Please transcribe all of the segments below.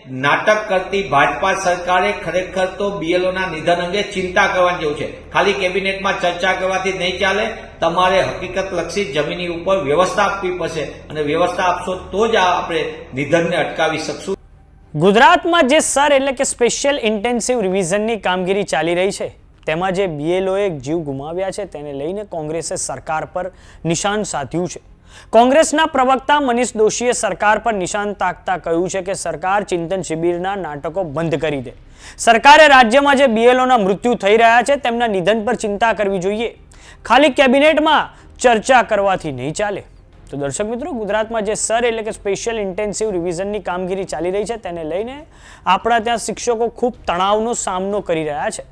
નાટક કરતી ભાજપા સરકારે ખરેખર તો બીએલઓના નિધન અંગે ચિંતા કરવાની જેવું છે. ખાલી કેબિનેટમાં ચર્ચા કરવાથી નહીં ચાલે, તમારે હકીકતલક્ષી જમીની ઉપર વ્યવસ્થા આપવી પડશે અને વ્યવસ્થા આપશો તો જ આપણે નિધનને અટકાવી શકશું. ગુજરાતમાં જે સર એટલે કે સ્પેશિયલ ઇન્ટેન્સિવ રિવિઝનની કામગીરી ચાલી રહી છે, તેમાં જે બીએલઓએ જીવ ગુમાવ્યા છે તેને લઈને કોંગ્રેસે સરકાર પર નિશાન સાધ્યું છે. કોંગ્રેસના પ્રવક્તા મનીષ દોશીએ સરકાર પર નિશાન તાકતા કહ્યું છે કે સરકાર ચિંતન શિબિરના નાટકો બંધ કરી દે. સરકારે રાજ્યમાં જે બીએલઓના મૃત્યુ થઈ રહ્યા છે તેમના નિધન પર ચિંતા કરવી જોઈએ. ખાલી કેબિનેટમાં ચર્ચા કરવાથી નહીં ચાલે. તો દર્શક મિત્રો, ગુજરાતમાં જે સર એટલે કે સ્પેશિયલ ઇન્ટેન્સિવ રિવિઝનની કામગીરી ચાલી રહી છે તેને લઈને આપણા ત્યાં શિક્ષકો ખૂબ તણાવનો સામનો કરી રહ્યા છે.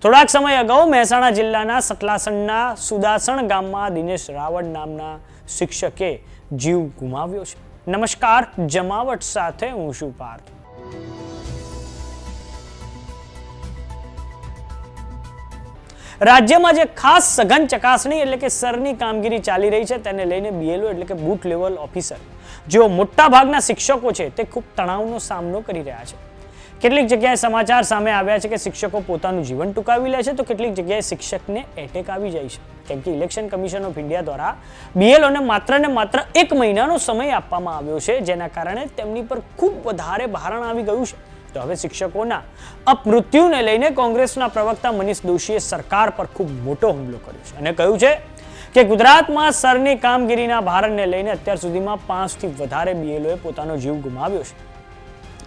થોડાક સમય અગાઉ મહેસાણા જિલ્લાના સતલાસણના સુદાસણ ગામમાં દિનેશ રાવળ નામના શિક્ષકે જીવ ગુમાવ્યો છે. નમસ્કાર, જમાવટ સાથે હું છું પાર્થ. રાજ્યમાં જે ખાસ સઘન ચકાસણી એટલે કે સરની કામગીરી ચાલી રહી છે તેને લઈને બીએલઓ એટલે કે બૂથ લેવલ ઓફિસર જેઓ મોટા ભાગના શિક્ષકો છે તે ખૂબ તણાવનો સામનો કરી રહ્યા છે. કેટલીક જગ્યાએ સમાચાર સામે આવ્યા છે કે શિક્ષકો પોતાનું જીવન ટૂંકાવી લે છે, તો કેટલીક જગ્યાએ શિક્ષકને એટેક આવી જાય છે. કેમ કે ઇલેક્શન કમિશન ઓફ ઇન્ડિયા દ્વારા બીએલઓને માત્ર ને માત્ર 1 મહિનાનો સમય આપવામાં આવ્યો છે, જેના કારણે તેમની પર ખૂબ વધારે ભારણ આવી ગયું છે. તો હવે શિક્ષકોના અપમૃત્યુને લઈને કોંગ્રેસના પ્રવક્તા મનીષ દોશીએ સરકાર પર ખૂબ મોટો હુમલો કર્યો છે અને કહ્યું છે કે ગુજરાતમાં સરની કામગીરીના ભારણને લઈને અત્યાર સુધીમાં 5 થી વધારે બીએલઓએ પોતાનો જીવ ગુમાવ્યો છે.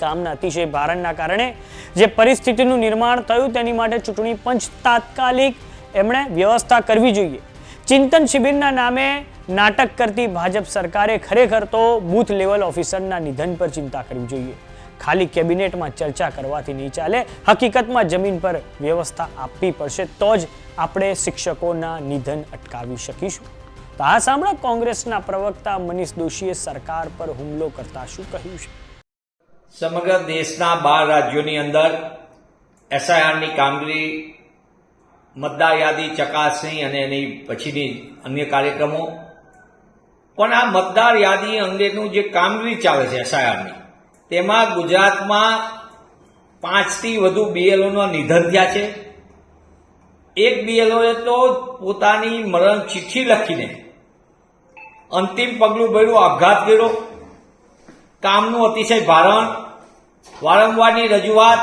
કામના અતિશય ભારણના કારણે જે પરિસ્થિતિનું નિર્માણ થયું તેની માટે ચૂંટણી પંચ તાત્કાલિક એમણે વ્યવસ્થા કરવી જોઈએ. ચિંતન શિબિરના નામે નાટક કરતી ભાજપ સરકારે ખરેખર તો બૂથ લેવલ ઓફિસરના નિધન પર ચિંતા કરવી જોઈએ. ખાલી કેબિનેટમાં ચર્ચા કરવાથી નહીં ચાલે, હકીકતમાં જમીન પર વ્યવસ્થા આપવી પડશે, તો જ આપણે શિક્ષકોના નિધન અટકાવી શકીશું. તો આ સાંભળો કોંગ્રેસના પ્રવક્તા મનીષ દોશીએ સરકાર પર હુમલો કરતા શું કહ્યું છે. સમગ્ર દેશના 12 રાજ્યોની અંદર એસઆઈઆરની કામગીરી, મતદાર યાદી ચકાસણી અને એની પછીની અન્ય કાર્યક્રમો, પણ આ મતદાર યાદી અંગેનું જે કામગીરી ચાલે છે એસઆઈઆરની, તેમાં ગુજરાતમાં 5 થી વધુ બીએલઓના નિધન થયા છે. એક બીએલઓએ તો પોતાની મરણ ચિઠ્ઠી લખીને અંતિમ પગલું ભર્યું, આપઘાત કર્યો. કામનું અતિશય ભારણ, વારંવારની રજૂઆત,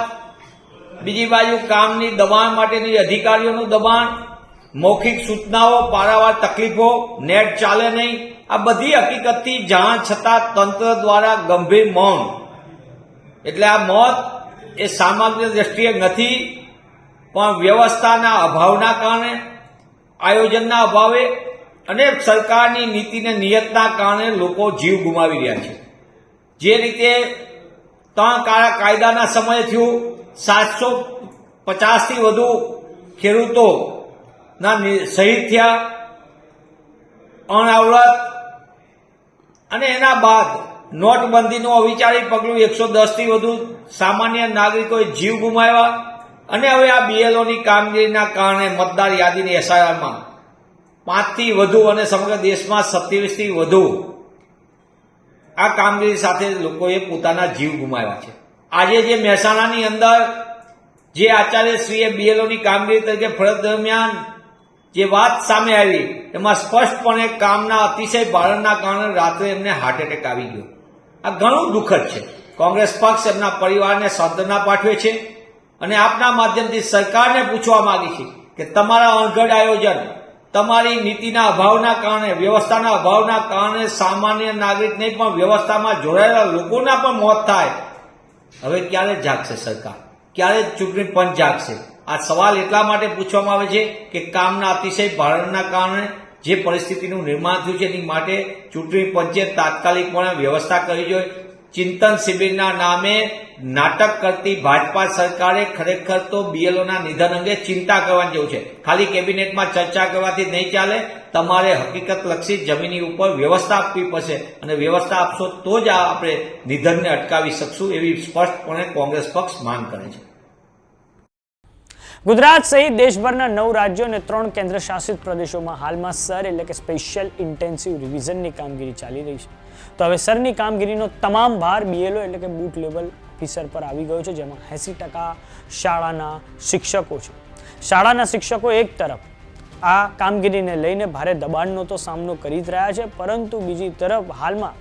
બીજી બાજુ કામની દબાણ માટેની અધિકારીઓનું દબાણ, મૌખિક સૂચનાઓ, પારાવાર તકલીફો, નેટ ચાલે નહીં, આ બધી હકીકતથી જાણ છતાં તંત્ર દ્વારા ગંભીર મૌન. એટલે આ મોત એ સામાન્ય દ્રષ્ટિએ નથી, પણ વ્યવસ્થાના અભાવના કારણે, આયોજનના અભાવે અને સરકારની નીતિને નિયતના કારણે લોકો જીવ ગુમાવી રહ્યા છે. જે રીતે 3 કાયદાના સમયે થયું, 750 થી વધુ ખેડૂતોના શહીદ થયા, અનાવૃત, અને એના બાદ નોટબંધીનું અવિચારી પગલું, 110 થી વધુ સામાન્ય નાગરિકોએ જીવ ગુમાવ્યા. અને હવે આ બીએલઓની કામગીરીના કારણે મતદાર યાદીની એસઆઈઆરમાં 5 થી વધુ અને સમગ્ર દેશમાં 27 થી વધુ આ કામગીરી સાથે લોકોએ પોતાના જીવ ગુમાવ્યા છે. આજે જે મહેસાણાની અંદર જે આચાર્યશ્રીએ બીએલઓની કામગીરી તરીકે ફરજ દરમિયાન જે વાત સામે આવી, એમાં સ્પષ્ટપણે કામના અતિશય ભારણના કારણે રાત્રે એમને હાર્ટ એટેક આવી ગયો. આ ઘણું દુઃખદ છે. કોંગ્રેસ પક્ષ એમના પરિવારને સાંત્વના પાઠવે છે અને આપના માધ્યમથી સરકારને પૂછવા માંગી છે કે તમારા અણઘડ આયોજન, તમારી નીતિના અભાવના કારણે, વ્યવસ્થાના અભાવના કારણે સામાન્ય નાગરિક નહીં પણ વ્યવસ્થામાં જોડાયેલા લોકોના પણ મોત થાય. હવે ક્યારે જાગશે સરકાર? ક્યારે ચૂંટણી પંચ જાગશે? આ સવાલ એટલા માટે પૂછવામાં આવે છે કે કામના અતિશય ભારણના કારણે જે પરિસ્થિતિનું નિર્માણ થયું છે એની માટે ચૂંટણી પંચે તાત્કાલિકપણે વ્યવસ્થા કરવી જોઈએ. ચિંતન શિબિરના નામે નાટક કરતી ભાજપા સરકારે ખરેખર તો બીએલઓના નિધન અંગે ચિંતા કરવાની જેવું છે. ખાલી કેબિનેટમાં ચર્ચા કરવાથી નહીં ચાલે, તમારે હકીકતલક્ષી જમીની ઉપર વ્યવસ્થા આપવી પડશે અને વ્યવસ્થા આપશો તો જ આપણે નિધનને અટકાવી શકશું, એવી સ્પષ્ટપણે કોંગ્રેસ પક્ષ માંગ કરે છે. ગુજરાત સહિત દેશભરના 9 રાજ્યો અને 3 કેન્દ્ર શાસિત પ્રદેશોમાં હાલમાં સર એટલે કે સ્પેશિયલ ઇન્ટેન્સિવ રિવિઝનની કામગીરી ચાલી રહી છે. તો હવે સરની કામગીરીનો તમામ ભાર બીએલઓ એટલે કે બૂથ લેવલ ઓફિસર પર આવી ગયો છે, જેમાં 80% શાળાના શિક્ષકો છે. શાળાના શિક્ષકો એક તરફ આ કામગીરીને લઈને ભારે દબાણનો તો સામનો કરી જ રહ્યા છે, પરંતુ બીજી તરફ હાલમાં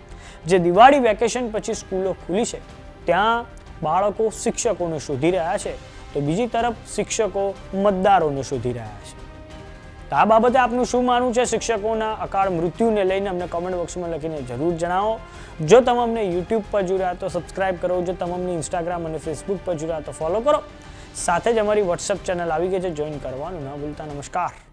જે દિવાળી વેકેશન પછી સ્કૂલો ખુલી છે ત્યાં બાળકો શિક્ષકોને શોધી રહ્યા છે, તો બીજી તરફ શિક્ષકો મતદારોને શોધી રહ્યા છે. તો આ બાબતે આપનું શું માનવું છે શિક્ષકોના અકાળ મૃત્યુને લઈને અમને કોમેન્ટ બોક્સમાં લખીને જરૂર જણાવો. જો તમે અમને યુટ્યુબ પર જોયા તો સબસ્ક્રાઇબ કરો, જો તમે અમને ઇન્સ્ટાગ્રામ અને ફેસબુક પર જોયા તો ફોલો કરો. સાથે જ અમારી વોટ્સએપ ચેનલ આવી ગઈ છે, જોઈન કરવાનું ન ભૂલતા. નમસ્કાર.